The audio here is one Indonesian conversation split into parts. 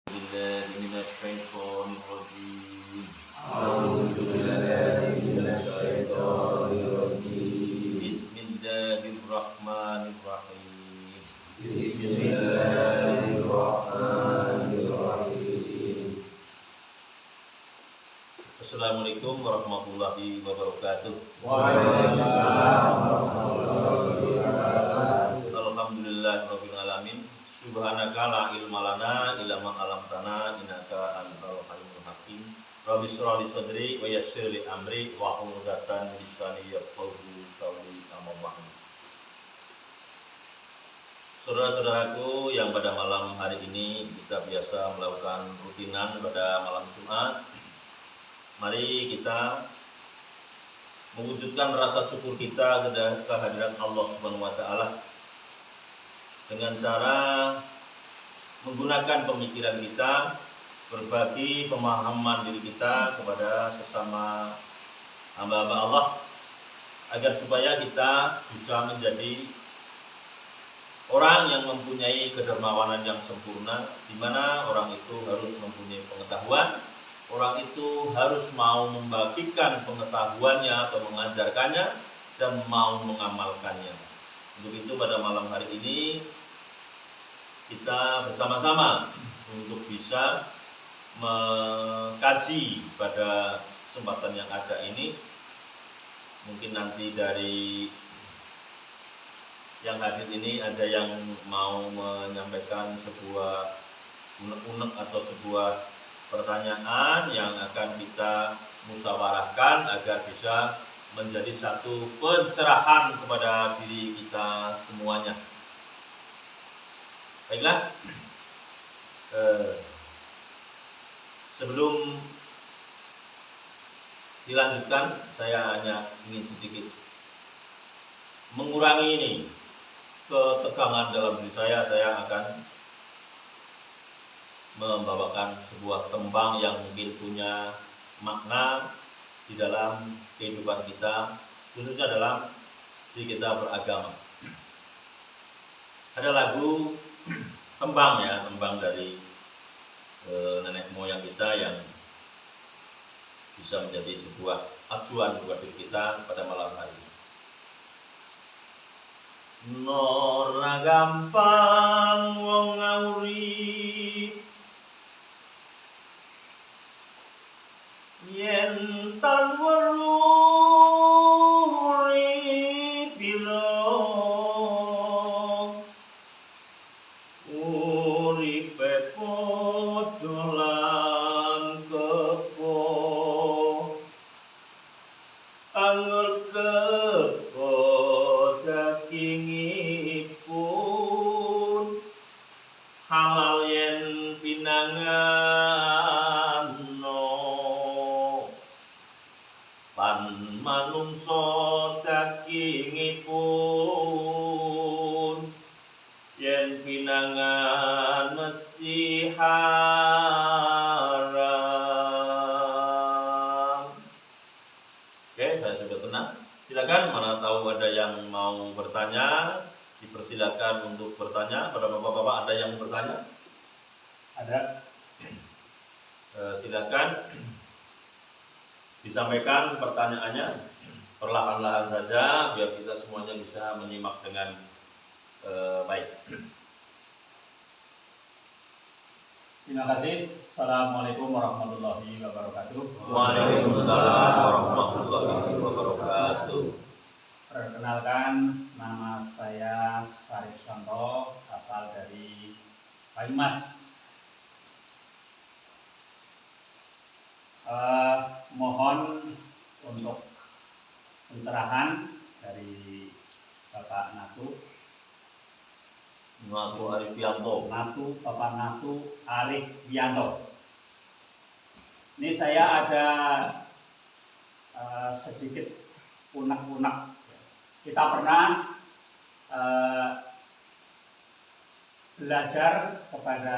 بالله من الشيطان الرجيم أعوذ بالله من الشيطان الرجيم. بسم الله الرحمن الرحيم. بسم الله الرحمن الرحيم. Assalamualaikum warahmatullahi wabarakatuh. Waalaikumsalam warahmatullahi wabarakatuh. Alhamdulillahirabbil alamin. Subhanaka la ilma lana illa ma 'allamtana innaka antal halimul hakim. Rabbi shrah li sadri wa yassir li amri wa hlul 'uqdatam min lisani yafqahu qawli. Amma ba'du. Saudara-saudaraku yang pada malam hari ini kita biasa melakukan rutinan pada malam Jumat, mari kita mewujudkan rasa syukur kita kepada kehadiran Allah Subhanahu wa taala dengan cara menggunakan pemikiran kita, berbagi pemahaman diri kita kepada sesama hamba-hamba Allah agar supaya kita bisa menjadi orang yang mempunyai kedermawanan yang sempurna, di mana orang itu harus mempunyai pengetahuan, orang itu harus mau membagikan pengetahuannya atau mengajarkannya dan mau mengamalkannya. Untuk itu pada malam hari ini kita bersama-sama untuk bisa mengkaji pada kesempatan yang ada ini. Mungkin nanti dari yang hadir ini ada yang mau menyampaikan sebuah unek-unek atau sebuah pertanyaan yang akan kita musyawarahkan agar bisa menjadi satu pencerahan kepada diri kita semuanya. Baiklah, sebelum dilanjutkan, saya hanya ingin sedikit mengurangi ini ketegangan dalam diri saya. Saya akan membawakan sebuah tembang yang mungkin punya makna di dalam kehidupan kita, khususnya dalam diri kita beragama. Ada lagu tembang ya, tembang dari nenek moyang kita yang bisa menjadi sebuah acuan buat diri kita pada malam hari ini. Nora gampang wong ngauri yen tan weruri pira uripe padha lan kepo angger kepo dagingipun halal yen pinangano pan manungsa dagingipun yen pinangan mesti haram. Oke, saya sudah tenang. Silakan, mana tahu ada yang mau bertanya, dipersilakan untuk bertanya. Pada bapak-bapak ada yang bertanya? Ada? Silakan disampaikan pertanyaannya perlahan-lahan saja biar kita semuanya bisa menyimak dengan baik. Terima kasih. Assalamualaikum warahmatullahi wabarakatuh. Waalaikumsalam warahmatullahi wabarakatuh. Perkenalkan, nama saya Sarif Suwanto, asal dari Banyumas. Mohon untuk pencerahan dari Bapak Natu Arifianto. Bapak Natu Arifianto. Ini saya ada sedikit unek-unek. Kita pernah belajar kepada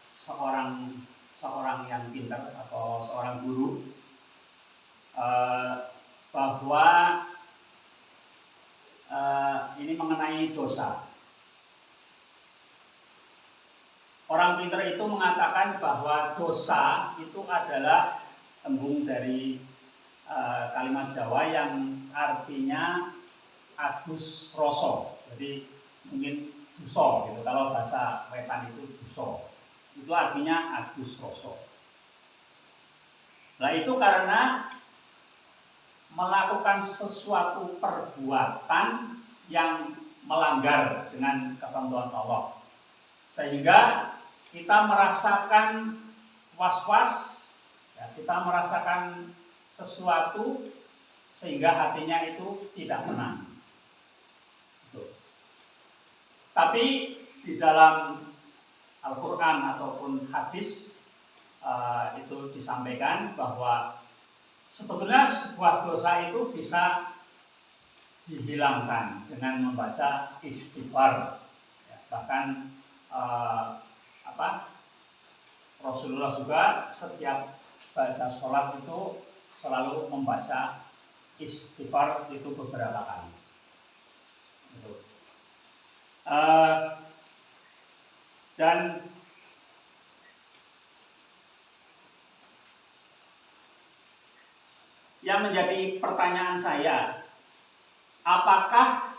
seorang yang pintar atau seorang guru bahwa ini mengenai dosa. Orang pintar itu mengatakan bahwa dosa itu adalah tembung dari kalimat Jawa yang artinya adus rasa. Jadi mungkin duso gitu. Kalau bahasa Wetan itu duso. Itu artinya adus rasa. Nah itu karena melakukan sesuatu perbuatan yang melanggar dengan ketentuan Allah, sehingga kita merasakan was-was, ya, kita merasakan sesuatu sehingga hatinya itu tidak tenang. Tapi di dalam Al-Quran ataupun hadis itu disampaikan bahwa sebetulnya sebuah dosa itu bisa dihilangkan dengan membaca istighfar. Ya, bahkan Rasulullah juga setiap pada sholat itu selalu membaca istighfar itu beberapa kali. Gitu. Dan yang menjadi pertanyaan saya, apakah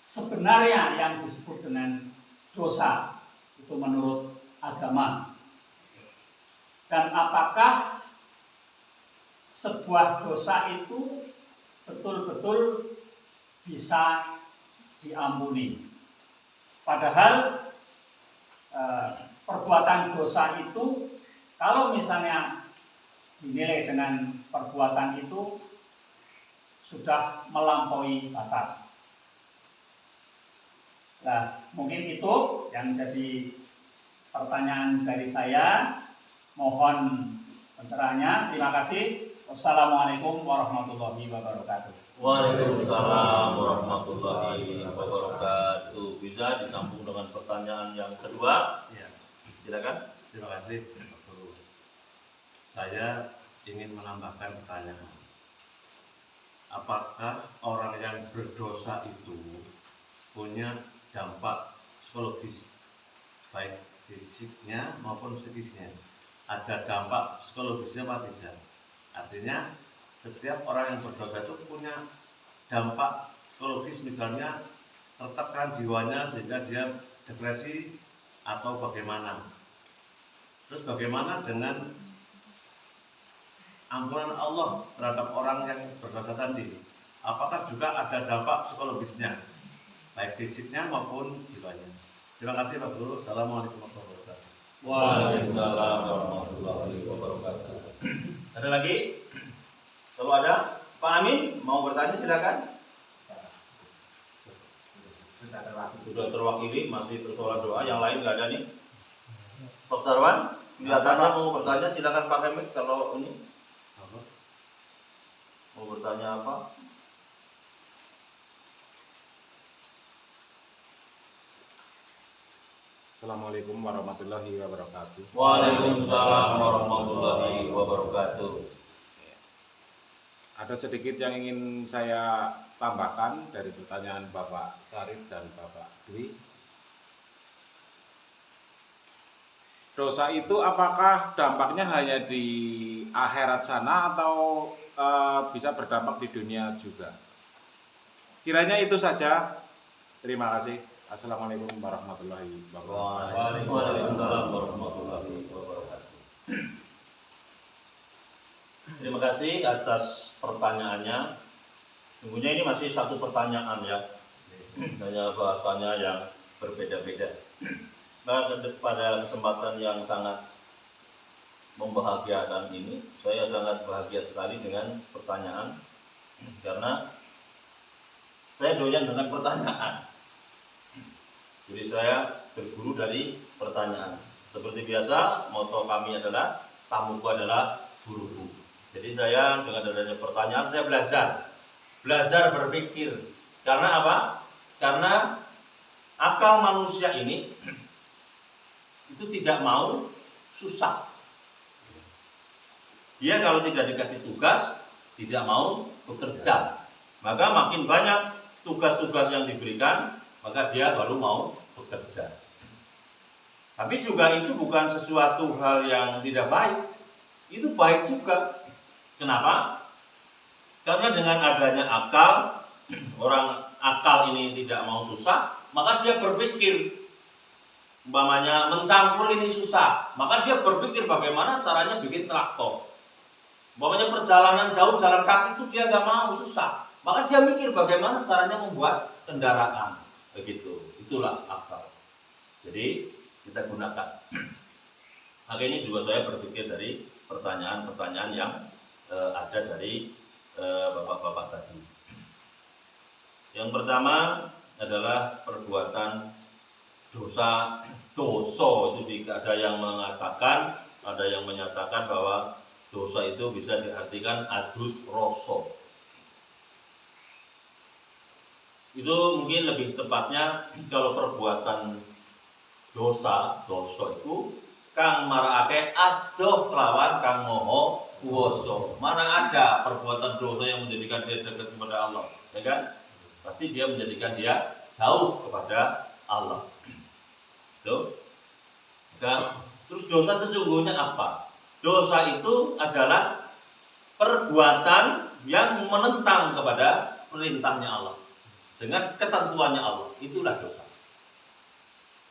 sebenarnya yang disebut dengan dosa itu menurut agama, dan apakah sebuah dosa itu betul-betul bisa diampuni? Padahal perbuatan dosa itu kalau misalnya dinilai dengan perbuatan itu sudah melampaui batas. Nah, mungkin itu yang jadi pertanyaan dari saya. Mohon pencerahannya. Terima kasih. Wassalamualaikum warahmatullahi wabarakatuh. Waalaikumsalam warahmatullahi wabarakatuh. Bisa disambung dengan pertanyaan yang kedua? Ya. Silakan. Terima kasih. Saya ingin menambahkan pertanyaan. Apakah orang yang berdosa itu punya dampak psikologis, baik fisiknya maupun psikisnya? Ada dampak psikologisnya apa tidak? Artinya setiap orang yang berdosa itu punya dampak psikologis, misalnya tertekan jiwanya sehingga dia depresi atau bagaimana. Terus bagaimana dengan ampunan Allah terhadap orang yang berdosa tadi? Apakah juga ada dampak psikologisnya, baik fisiknya maupun jiwanya? Terima kasih Pak Guru. Assalamualaikum warahmatullahi wabarakatuh. Waalaikumsalam warahmatullahi wabarakatuh. Ada lagi? Kalau ada, Pak Amin mau bertanya silakan. Sudah terwakili, masih persoalan doa. Yang lain nggak ada nih. Pak Darwan, kelihatannya mau bertanya, silakan pakai mic kalau ini. Mau bertanya apa? Assalamualaikum warahmatullahi wabarakatuh. Waalaikumsalam warahmatullahi wabarakatuh. Ada sedikit yang ingin saya tambahkan dari pertanyaan Bapak Sarif dan Bapak Dwi. Dosa itu apakah dampaknya hanya di akhirat sana atau bisa berdampak di dunia juga? Kiranya itu saja. Terima kasih. Assalamualaikum warahmatullahi wabarakatuh. Waalaikumsalam warahmatullahi wabarakatuh. Terima kasih atas pertanyaannya. Sungguhnya ini masih satu pertanyaan ya, hanya bahasanya yang berbeda-beda. Nah, pada kesempatan yang sangat membahagiakan ini, saya sangat bahagia sekali dengan pertanyaan, karena saya doyan dengan pertanyaan. Jadi saya berguru dari pertanyaan. Seperti biasa, moto kami adalah tamuku adalah guruku. Jadi saya dengan adanya pertanyaan saya belajar berpikir. Karena apa? Karena akal manusia ini itu tidak mau susah. Dia kalau tidak dikasih tugas tidak mau bekerja. Maka makin banyak tugas-tugas yang diberikan, maka dia baru mau bekerja. Tapi juga itu bukan sesuatu hal yang tidak baik. Itu baik juga. Kenapa? Karena dengan adanya akal, orang akal ini tidak mau susah, maka dia berpikir, umpamanya mencangkul ini susah, maka dia berpikir bagaimana caranya bikin traktor. Umpamanya perjalanan jauh jalan kaki itu dia nggak mau, susah, maka dia mikir bagaimana caranya membuat kendaraan. Begitu, itulah akal. Jadi kita gunakan. Maka ini juga saya berpikir dari pertanyaan-pertanyaan yang ada dari bapak-bapak tadi. Yang pertama adalah perbuatan dosa. Dosa itu ada yang mengatakan, ada yang menyatakan bahwa dosa itu bisa diartikan adus rasa. Itu mungkin lebih tepatnya kalau perbuatan dosa itu kang marakake adoh kelawan kang moho kuwasa. Mana ada perbuatan dosa yang menjadikan dia dekat kepada Allah, ya kan? Pasti dia menjadikan dia jauh kepada Allah. Tuh. Nah, terus dosa sesungguhnya apa? Dosa itu adalah perbuatan yang menentang kepada perintahnya Allah dengan ketentuannya Allah. Itulah dosa.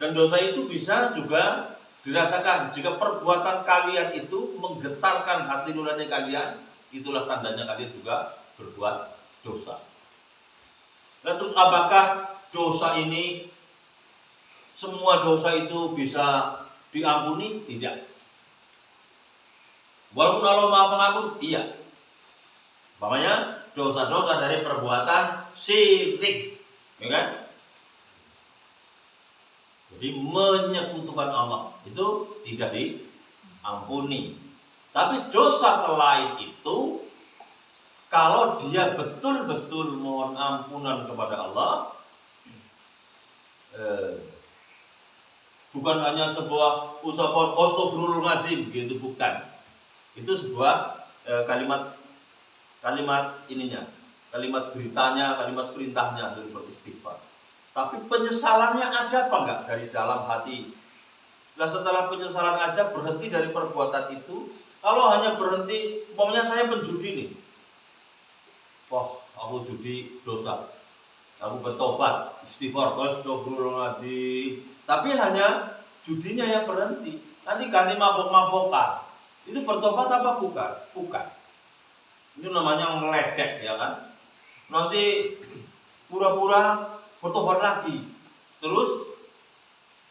Dan dosa itu bisa juga dirasakan jika perbuatan kalian itu menggetarkan hati nurani kalian, itulah tandanya kalian juga berbuat dosa. Nah, terus apakah dosa ini, semua dosa itu bisa diampuni? Tidak. Walaupun Allah Maha Pengampun, iya. Umpamanya dosa-dosa dari perbuatan syirik, ya kan? Jadi menyekutukan Allah itu tidak diampuni. Tapi dosa selain itu, kalau dia betul-betul mohon ampunan kepada Allah, bukan hanya sebuah ucapan astagfirullahaladzim gitu, bukan. Itu sebuah kalimat ininya, kalimat beritanya, kalimat perintahnya untuk beristighfar. Tapi penyesalannya ada apa enggak dari dalam hati? Nah, setelah penyesalan aja berhenti dari perbuatan itu. Kalau hanya berhenti, umpamanya saya penjudi nih, wah aku judi dosa, aku bertobat, istighfar, astagfirullahaladzim. Tapi hanya judinya yang berhenti. Nanti ganti mabok-mabokan. Itu bertobat apa bukan? Bukan. Itu namanya meledek, ya kan? Nanti pura-pura bertobat lagi, terus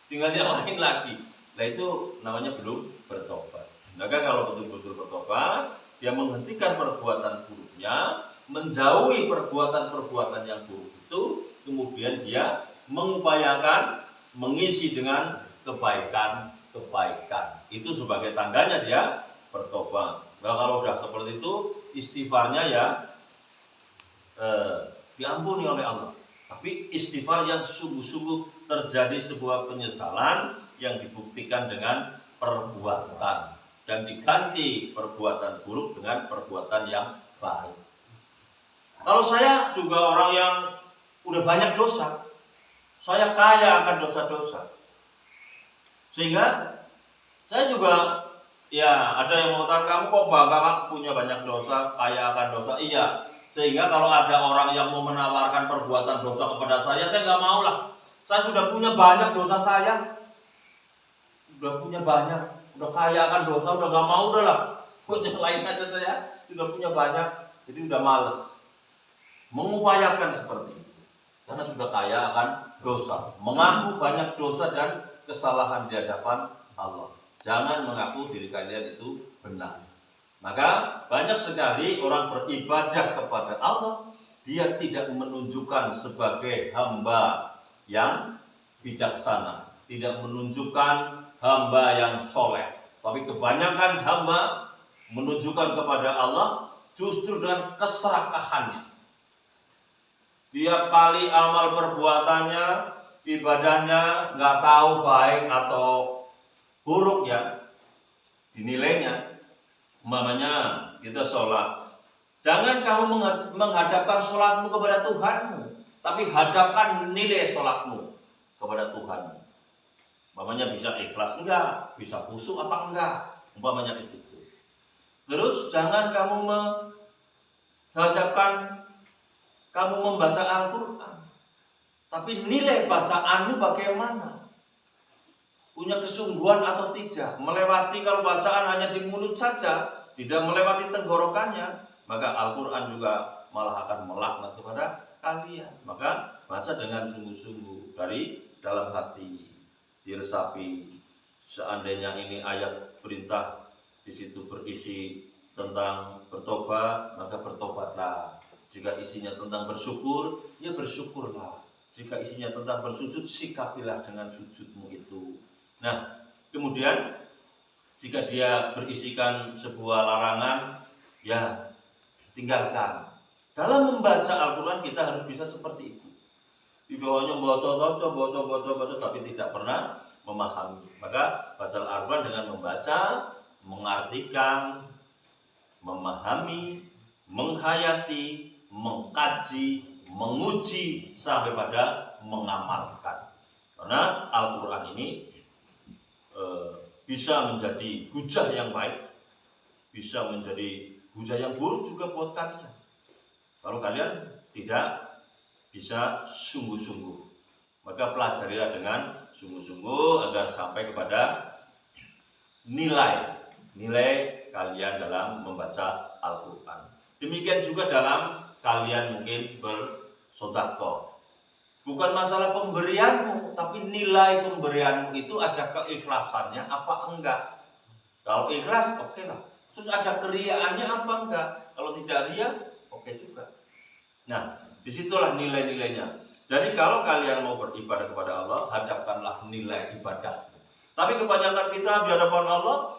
tinggal yang lain lagi. Nah, itu namanya belum bertobat. Maka kalau betul-betul bertobat, dia menghentikan perbuatan buruknya, menjauhi perbuatan-perbuatan yang buruk itu, kemudian dia mengupayakan mengisi dengan kebaikan. Itu sebagai tandanya dia bertobat. Nah, kalau udah seperti itu, istighfarnya ya diampuni oleh Allah. Tapi istighfar yang sungguh-sungguh terjadi sebuah penyesalan yang dibuktikan dengan perbuatan dan diganti perbuatan buruk dengan perbuatan yang baik. Kalau saya juga orang yang udah banyak dosa, saya kaya akan dosa-dosa, sehingga saya juga ya ada yang mengatakan, kamu kok bangga punya banyak dosa, kaya akan dosa. Iya, sehingga kalau ada orang yang mau menawarkan perbuatan dosa kepada saya nggak mau lah. Saya sudah punya banyak dosa, saya udah punya banyak, udah kaya akan dosa, udah nggak mau udah lah. Buat yang lain aja saya sudah punya banyak, jadi udah males mengupayakan seperti itu, karena sudah kaya akan dosa, mengaku banyak dosa dan kesalahan di hadapan Allah. Jangan mengaku diri kalian itu benar. Maka banyak sekali orang beribadah kepada Allah, dia tidak menunjukkan sebagai hamba yang bijaksana, tidak menunjukkan hamba yang soleh, tapi kebanyakan hamba menunjukkan kepada Allah justru dengan keserakahannya. Tiap kali amal perbuatannya, ibadahnya nggak tahu baik atau buruk ya dinilainya. Umpamanya kita sholat, jangan kamu menghadapkan sholatmu kepada Tuhanmu, tapi hadapkan nilai sholatmu kepada Tuhanmu. Umpamanya bisa ikhlas enggak, bisa khusyuk apa enggak, umpamanya itu. Terus jangan kamu menghadapkan kamu membaca Al-Quran, tapi nilai bacaanmu bagaimana? Punya kesungguhan atau tidak? Melewati kalau bacaan hanya di mulut saja, tidak melewati tenggorokannya, maka Al-Quran juga malah akan melaknat kepada kalian. Maka baca dengan sungguh-sungguh dari dalam hati, diresapi. Seandainya ini ayat perintah, di situ berisi tentang bertobat, maka bertobatlah. Jika isinya tentang bersyukur, ya bersyukurlah. Jika isinya tentang bersujud, sikapilah dengan sujudmu itu. Nah, kemudian jika dia berisikan sebuah larangan, ya tinggalkan. Dalam membaca Al-Quran kita harus bisa seperti itu. Tidak hanya baca, tapi tidak pernah memahami. Maka baca Al-Quran dengan membaca, mengartikan, memahami, menghayati, mengkaji, menguji, sampai pada mengamalkan. Karena Al-Quran ini bisa menjadi hujah yang baik, bisa menjadi hujah yang buruk juga buat kalian. Kalau kalian tidak bisa sungguh-sungguh, maka pelajarilah dengan sungguh-sungguh agar sampai kepada nilai kalian dalam membaca Al-Quran. Demikian juga dalam kalian mungkin bersedekah. Bukan masalah pemberianmu, tapi nilai pemberianmu itu ada keikhlasannya apa enggak. Kalau ikhlas, oke lah. Terus ada keriaannya apa enggak? Kalau tidak ria, oke juga. Nah, disitulah nilai-nilainya. Jadi kalau kalian mau beribadah kepada Allah, hadapkanlah nilai ibadah. Tapi kebanyakan kita di hadapan Allah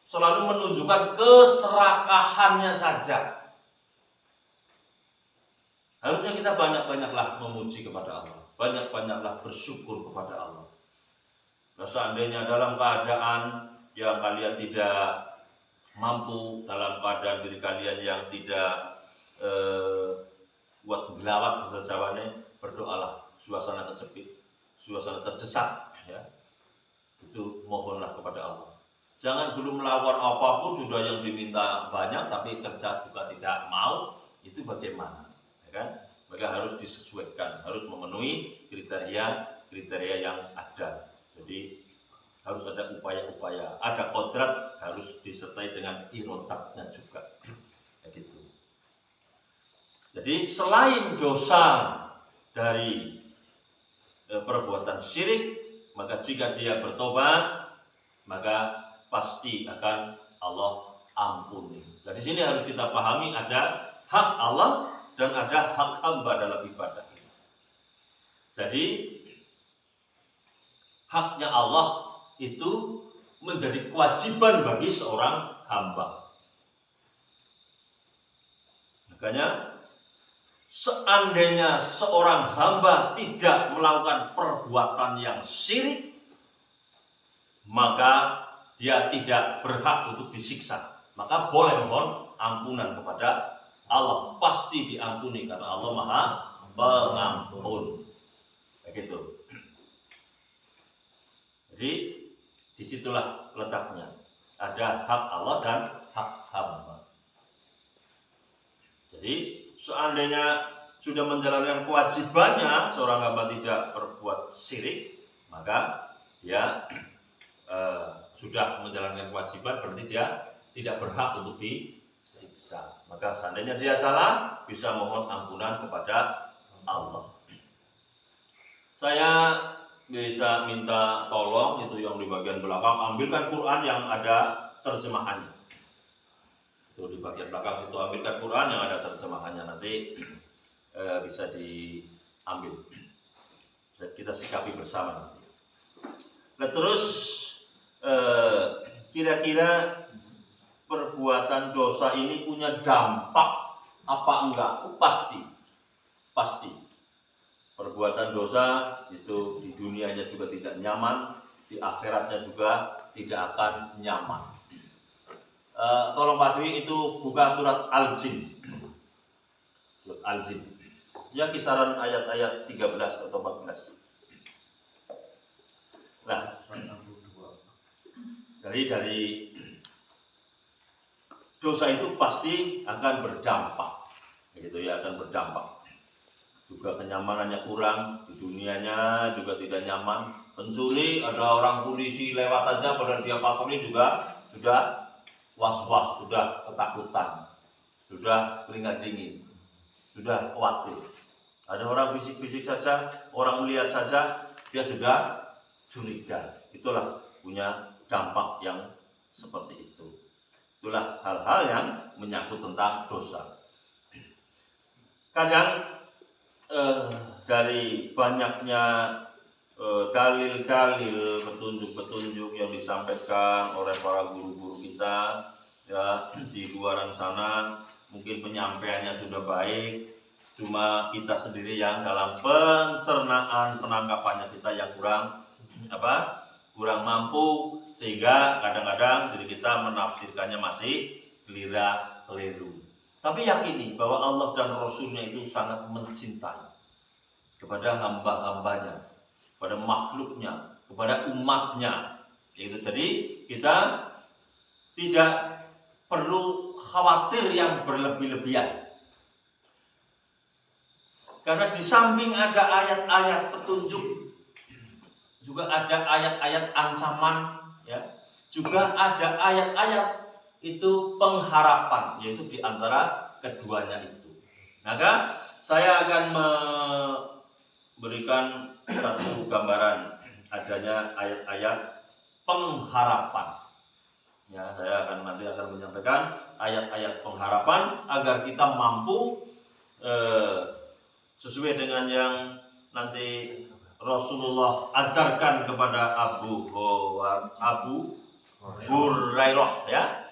selalu menunjukkan keserakahannya saja. Harusnya kita banyak-banyaklah memuji kepada Allah, banyak-banyaklah bersyukur kepada Allah. Nah, seandainya dalam keadaan yang kalian tidak mampu, dalam keadaan diri kalian yang tidak buat gelawat bahasa Jawane, berdoalah. Suasana kecepit, suasana terdesak, ya. Itu mohonlah kepada Allah. Jangan belum melawan apapun sudah yang diminta banyak, tapi kerja juga tidak mau. Itu bagaimana? Kan? Maka harus disesuaikan, harus memenuhi kriteria yang ada. Jadi harus ada upaya-upaya, ada kodrat, harus disertai dengan irodatnya juga. Gitu. Jadi selain dosa dari perbuatan syirik, maka jika dia bertobat, maka pasti akan Allah ampuni. Nah, di sini harus kita pahami ada hak Allah dan ada hak hamba dalam ibadah ini. Jadi haknya Allah itu menjadi kewajiban bagi seorang hamba. Makanya seandainya seorang hamba tidak melakukan perbuatan yang syirik, maka dia tidak berhak untuk disiksa. Maka boleh mohon ampunan kepada Allah, pasti diampuni karena Allah Maha Pengampun. Begitu. Jadi disitulah letaknya. Ada hak Allah dan hak hamba. Jadi seandainya sudah menjalankan kewajibannya, seorang hamba tidak berbuat syirik, maka dia sudah menjalankan kewajiban, berarti dia tidak berhak untuk disiksa. Maka seandainya dia salah, bisa mohon ampunan kepada Allah. Saya bisa minta tolong itu yang di bagian belakang, ambilkan Quran yang ada terjemahannya. Itu di bagian belakang situ, ambilkan Quran yang ada terjemahannya, nanti bisa diambil. Kita sikapi bersama nanti. Nah, terus kira-kira perbuatan dosa ini punya dampak apa enggak? Pasti. Perbuatan dosa itu di dunianya juga tidak nyaman, di akhiratnya juga tidak akan nyaman. Tolong Pak Dwi itu buka surat Al-Jin. Surat Al-Jin. Ya kisaran ayat-ayat 13 atau 14. Nah, dari dosa itu pasti akan berdampak, gitu ya, akan berdampak. Juga kenyamanannya kurang, di dunianya juga tidak nyaman. Pencuri, ada orang polisi lewat aja padahal dia patroli juga sudah was-was, sudah ketakutan, sudah keringat dingin, sudah khawatir. Ada orang bisik-bisik saja, orang melihat saja, dia sudah curiga. Itulah punya dampak yang seperti itu. Itulah hal-hal yang menyangkut tentang dosa. Kadang dari banyaknya dalil-dalil, petunjuk-petunjuk yang disampaikan oleh para guru-guru kita ya di luaran sana, mungkin penyampaiannya sudah baik, cuma kita sendiri yang dalam pencernaan penangkapannya kita yang kurang mampu, sehingga kadang-kadang diri kita menafsirkannya masih keliru. Tapi yakini bahwa Allah dan Rasulnya itu sangat mencintai kepada hamba-hambanya, kepada makhluknya, kepada umatnya. Jadi kita tidak perlu khawatir yang berlebih-lebihan. Karena di samping ada ayat-ayat petunjuk, juga ada ayat-ayat ancaman, ya, juga ada ayat-ayat itu pengharapan, yaitu di antara keduanya itu. Maka saya akan memberikan satu gambaran adanya ayat-ayat pengharapan. Ya, saya nanti akan menyampaikan ayat-ayat pengharapan agar kita mampu sesuai dengan yang nanti Rasulullah ajarkan kepada Abu Hurairah, ya.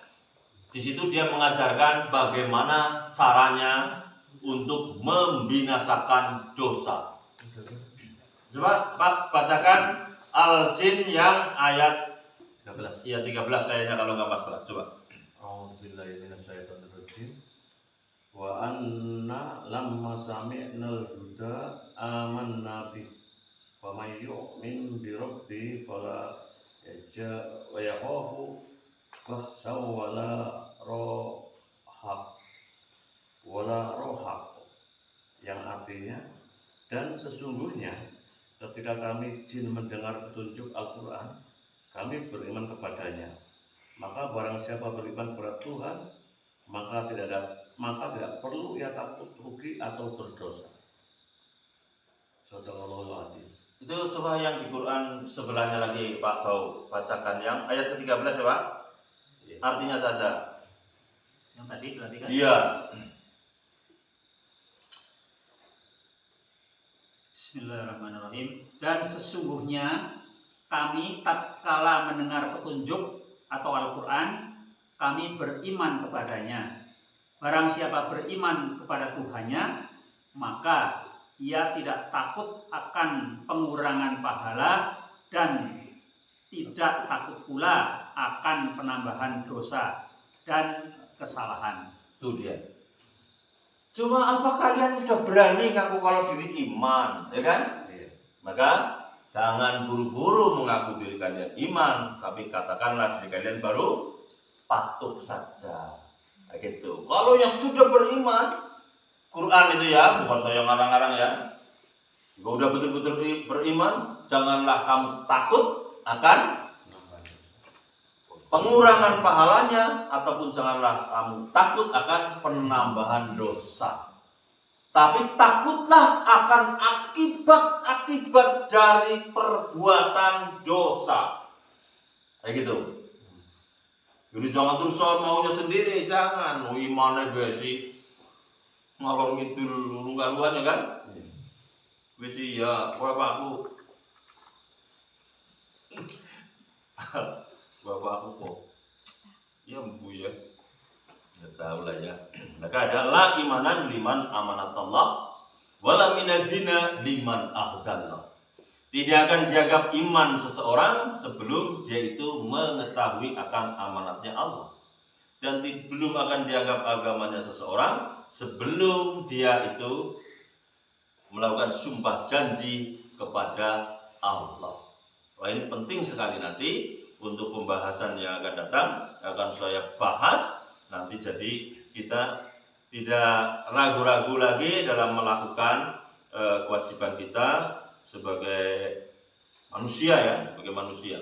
Di situ dia mengajarkan bagaimana caranya untuk membinasakan dosa. Coba Pak bacakan Al-Jin yang ayat 13. Ya 13 kayaknya kalau nggak 14. Coba. A'udzubillahi minasyaitonirrajim. Wa anna lamma sami'nal huda amanna bih. Wa may yu'min bi rabbi fala yakhafu bahsaw wala rohaq, yang artinya, dan sesungguhnya ketika kami jin mendengar petunjuk Al-Quran, kami beriman kepadanya. Maka barang siapa beriman kepada Tuhan, maka tidak perlu ia takut rugi atau berdosa. Sadaqallahul adzim. Itu coba yang di Quran sebelahnya lagi Pak Bau, bacakan yang ayat ke-13 ya Pak. Artinya saja. Yang tadi berarti kan? Iya. Bismillahirrahmanirrahim. Dan sesungguhnya kami tatkala mendengar petunjuk atau Al-Quran, kami beriman kepadanya. Barang siapa beriman kepada Tuhannya, maka ia tidak takut akan pengurangan pahala dan tidak takut pula akan penambahan dosa dan kesalahan. Itu dia. Cuma apa kalian sudah berani ngaku kalau diri iman, ya kan? Maka jangan buru-buru mengaku diri kalian iman, tapi katakanlah diri kalian baru patuh saja. Nah, gitu. Kalau yang sudah beriman, Quran itu ya, bukan saya ngarang-ngarang ya. Jika udah betul-betul beriman, janganlah kamu takut akan pengurangan pahalanya, ataupun janganlah kamu takut akan penambahan dosa. Tapi takutlah akan akibat-akibat dari perbuatan dosa. Kayak gitu. Jadi jangan terus maunya sendiri, jangan. Mau imannya gue sih ngalor ngidul lungguan ya kan? Gue sih ya, bapakku kok ya embu ya. Nggak tahu lah ya. Maka adalah imanan liman amanatullah wala minadina liman akhdallah. Tidak akan dianggap iman seseorang sebelum dia itu mengetahui akan amanatnya Allah, dan belum akan dianggap agamanya seseorang sebelum dia itu melakukan sumpah janji kepada Allah. Wah, ini penting sekali nanti untuk pembahasan yang akan datang akan saya bahas nanti, jadi kita tidak ragu-ragu lagi dalam melakukan kewajiban kita sebagai manusia ya, sebagai manusia.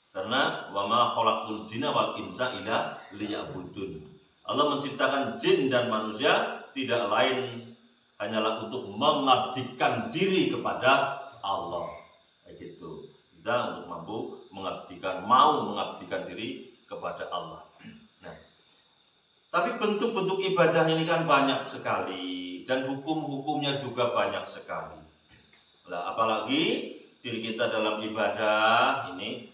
Karena wama khalaqtul jinna wal insa illa liya'budun. Allah menciptakan jin dan manusia tidak lain hanyalah untuk mengabdikan diri kepada Allah. Kayak gitu. Kita untuk mau mengabdikan diri kepada Allah. Nah, tapi bentuk-bentuk ibadah ini kan banyak sekali dan hukum-hukumnya juga banyak sekali. Nah, apalagi diri kita dalam ibadah ini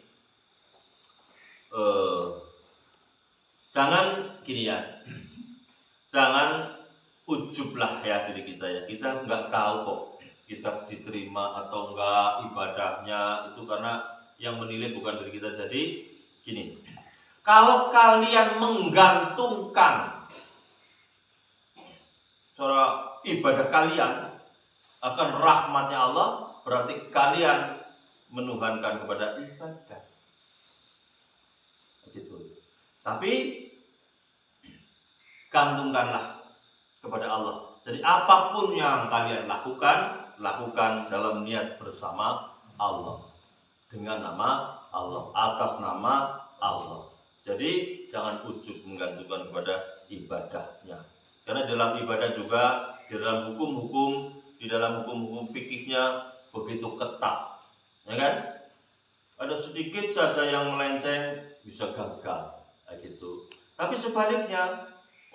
jangan gini ya, jangan ujublah ya diri kita ya. Kita nggak tahu kok kita diterima atau enggak ibadahnya, itu karena yang menilai bukan diri kita. Jadi gini, kalau kalian menggantungkan cara ibadah kalian akan rahmatnya Allah, berarti kalian menuhankan kepada ibadah. Gitu. Tapi gantungkanlah kepada Allah. Jadi apapun yang kalian lakukan dalam niat bersama Allah, dengan nama Allah, atas nama Allah. Jadi jangan ujub menggantungkan kepada ibadahnya. Karena dalam ibadah juga, di dalam hukum-hukum fikihnya begitu ketat, ya kan? Ada sedikit saja yang melenceng bisa gagal, kayak gitu. Tapi sebaliknya,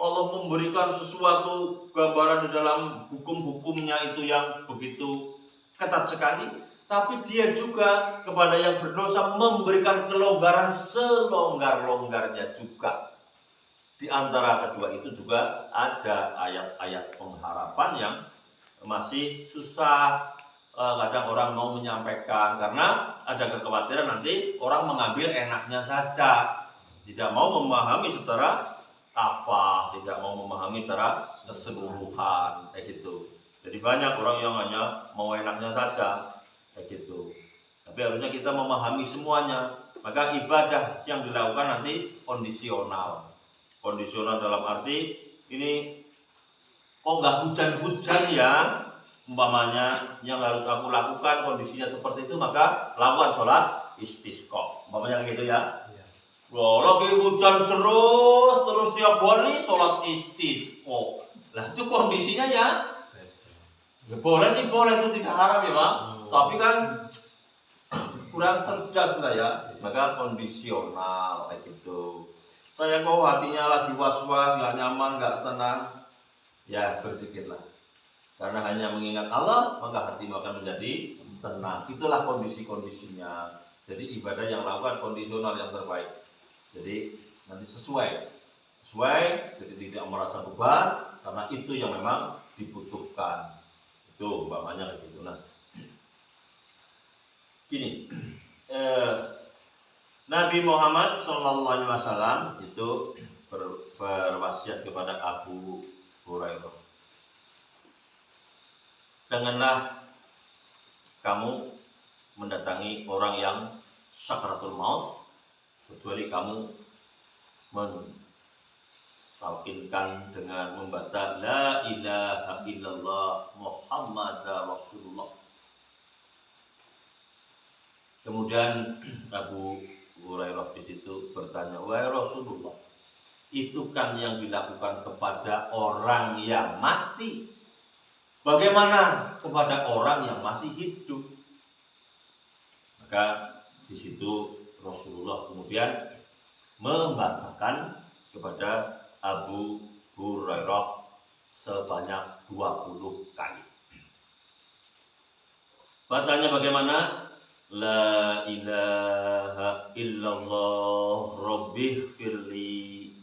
Allah memberikan sesuatu gambaran di dalam hukum-hukumnya itu yang begitu ketat sekali, tapi Dia juga kepada yang berdosa memberikan kelonggaran selonggar-longgarnya juga. Di antara kedua itu juga ada ayat-ayat pengharapan yang masih susah kadang orang mau menyampaikan, karena ada kekhawatiran nanti orang mengambil enaknya saja, tidak mau memahami secara kafah, tidak mau memahami secara keseluruhan, kayak gitu. Jadi banyak orang yang hanya mau enaknya saja, kayak gitu. Tapi harusnya kita memahami semuanya. Maka ibadah yang dilakukan nanti kondisional. Kondisional dalam arti ini, kok nggak hujan-hujan ya, umpamanya yang harus aku lakukan kondisinya seperti itu, maka lakukan sholat istisqa, umpamanya gitu ya. Loh, lagi hujan terus tiap hari sholat istisqa. Lah itu kondisinya ya boleh sih, boleh, itu tidak haram ya Pak. Tapi kan kurang cerdas lah ya. Maka kondisional kayak gitu. Saya kok hatinya lagi was-was, nggak nyaman, nggak tenang, ya berzikirlah. Karena hanya mengingat Allah, maka hatimu akan menjadi tenang. Itulah kondisi-kondisinya. Jadi ibadah yang lakukan kondisional yang terbaik. Jadi nanti sesuai, jadi tidak merasa beban, karena itu yang memang dibutuhkan. Itu umpamanya kayak gitu. Nah, gini, Nabi Muhammad SAW itu berwasiat kepada Abu Hurairah, janganlah kamu mendatangi orang yang sakaratul maut kecuali kamu mentalkinkan dengan membaca la ilaha illallah Muhammadar Rasulullah. Kemudian Abu Hurairah di situ bertanya, wahai Rasulullah, itu kan yang dilakukan kepada orang yang mati, bagaimana kepada orang yang masih hidup? Maka di situ Rasulullah kemudian membacakan kepada Abu Hurairah sebanyak 20 kali. Bacanya bagaimana? La ilaha illallah rabbighfirli.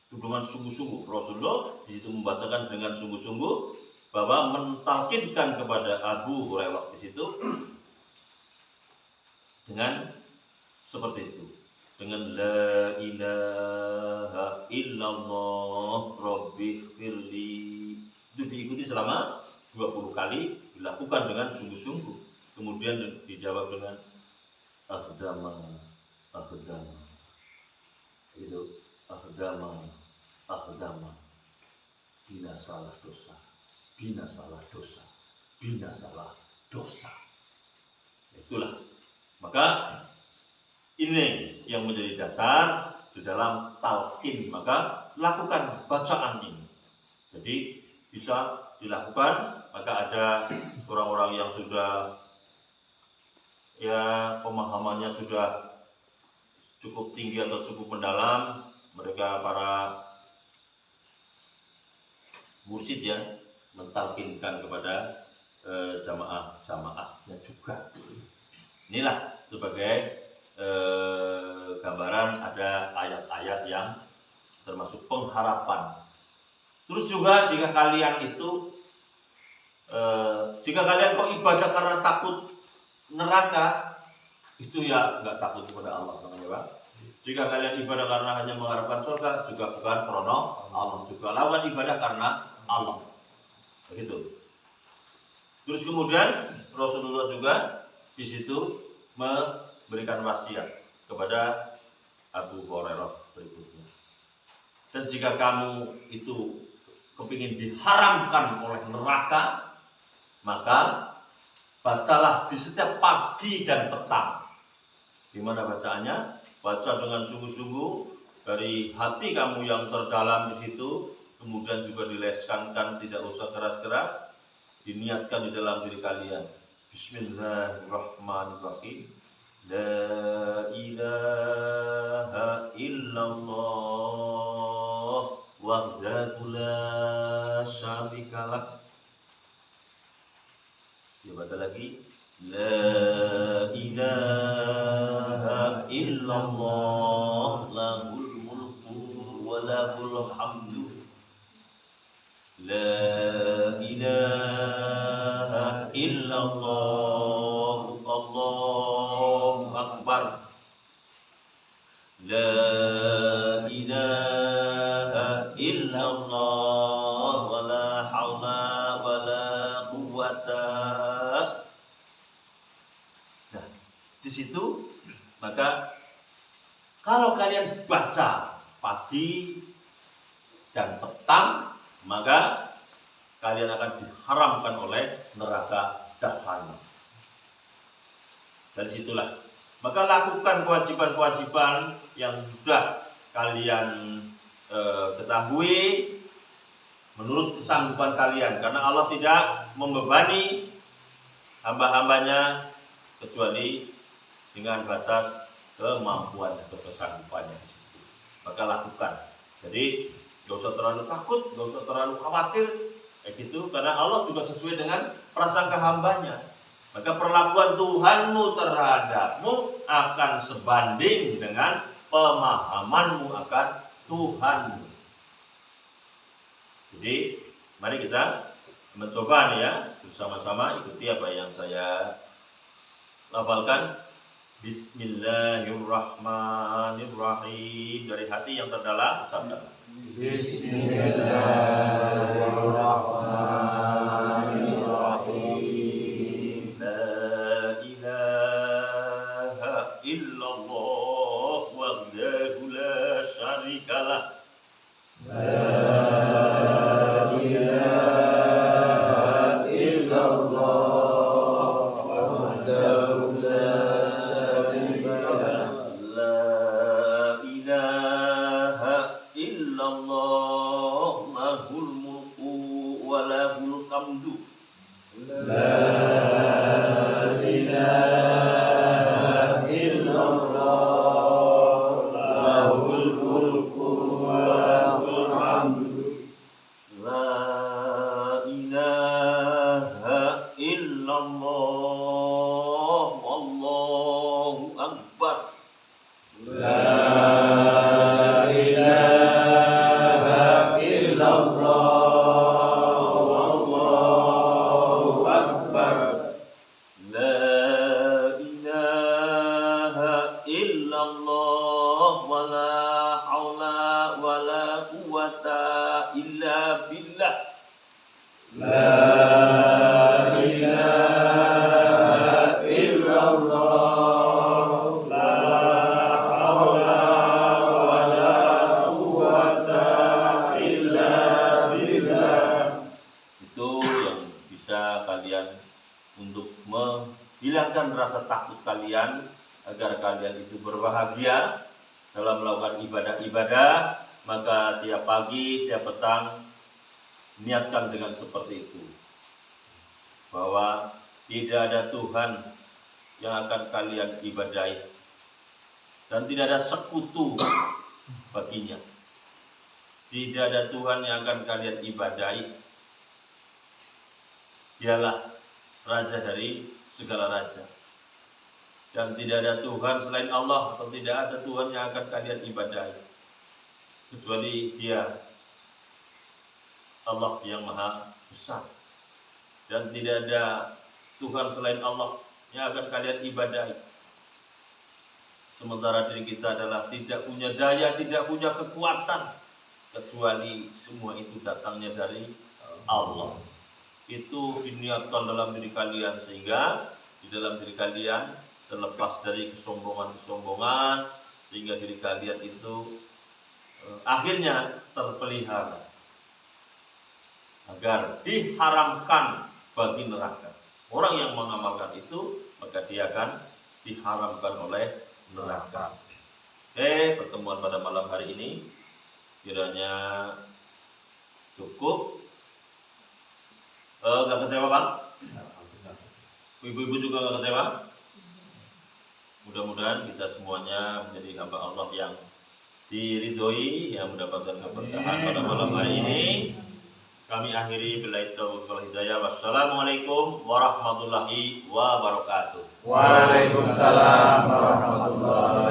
Itu dengan sungguh-sungguh. Rasulullah di situ membacakan dengan sungguh-sungguh, bahwa mentalkinkan kepada Abu Hurairah di situ dengan seperti itu, dengan la ilaha illallah rabbighfirli. Itu diikuti selama 20 kali, dilakukan dengan sungguh-sungguh. Kemudian dijawab dengan akhdama akhdama. Itu akhdama akhdama. Binasalah dosa, binasalah dosa, binasalah dosa. Itulah. Maka ini yang menjadi dasar di dalam talqin. Maka lakukan bacaan ini. Jadi bisa dilakukan. Maka ada orang-orang yang sudah ya pemahamannya sudah cukup tinggi atau cukup mendalam, mereka para mursyid ya mentalkinkan kepada jamaah-jamaahnya juga. Inilah sebagai gambaran ada ayat-ayat yang termasuk pengharapan. Terus juga jika kalian kok ibadah karena takut neraka, itu ya nggak takut kepada Allah namanya, Pak. Jika kalian ibadah karena hanya mengharapkan surga, juga bukan krono Allah juga. Lakukan ibadah karena Allah. Begitu. Terus kemudian Rasulullah juga di situ memberikan wasiat kepada Abu Hurairah berikutnya. Dan jika kamu itu kepingin diharamkan oleh neraka, maka bacalah di setiap pagi dan petang. Gimana bacaannya? Baca dengan sungguh-sungguh dari hati kamu yang terdalam di situ, kemudian juga dileskankan, tidak usah keras-keras, diniatkan di dalam diri kalian. Bismillahirrahmanirrahim. La ilaha illallah wahdahu la syarikalah. Baca lagi. La ilaha illallah lahul mulku wa lahul hamdu. La ilaha illallah Allahu akbar. La ilaha illallah wa la haula wa la quwwata. Di situ, maka kalau kalian baca pagi dan petang, maka kalian akan diharamkan oleh neraka jahanam. Dari situlah, maka lakukan kewajiban-kewajiban yang sudah kalian ketahui menurut kesanggupan kalian, karena Allah tidak membebani hamba-hambanya kecuali dengan batas kemampuan atau kesanggupannya di situ. Maka lakukan. Jadi gak usah terlalu takut, gak usah terlalu khawatir, kayak gitu, karena Allah juga sesuai dengan prasangka hambanya. Maka perlakuan Tuhanmu terhadapmu akan sebanding dengan pemahamanmu akan Tuhanmu. Jadi mari kita mencoba nih ya, bersama-sama ikuti apa yang saya lafalkan. Bismillahirrahmanirrahim. Dari hati yang terdalam ucapkan. Bismillahirrahmanirrahim. La ilaha illallah wahdahu la syarikalah. rasa takut kalian agar kalian itu berbahagia dalam melakukan ibadah-ibadah, maka tiap pagi, tiap petang niatkan dengan seperti itu, bahwa tidak ada Tuhan yang akan kalian ibadahi dan tidak ada sekutu baginya. Tidak ada Tuhan yang akan kalian ibadahi. Dialah Raja dari segala raja. Dan tidak ada Tuhan selain Allah, atau tidak ada Tuhan yang akan kalian ibadahi kecuali Dia, Allah yang maha besar. Dan tidak ada Tuhan selain Allah yang akan kalian ibadahi. Sementara diri kita adalah tidak punya daya, tidak punya kekuatan, kecuali semua itu datangnya dari Allah. Itu diniatkan dalam diri kalian, sehingga di dalam diri kalian terlepas dari kesombongan-kesombongan, sehingga diri kalian itu akhirnya terpelihara agar diharamkan bagi neraka. Orang yang mengamalkan itu, maka dia akan diharamkan oleh neraka. Pertemuan pada malam hari ini kiranya cukup. Gak kecewa Bang? Ibu-ibu juga gak kecewa? Mudah-mudahan kita semuanya menjadi hamba Allah yang diridhoi, yang mendapatkan keberkahan pada malam hari ini. Kami akhiri billahi taufiq wal hidayah. Wassalamualaikum warahmatullahi wabarakatuh. Waalaikumsalam warahmatullahi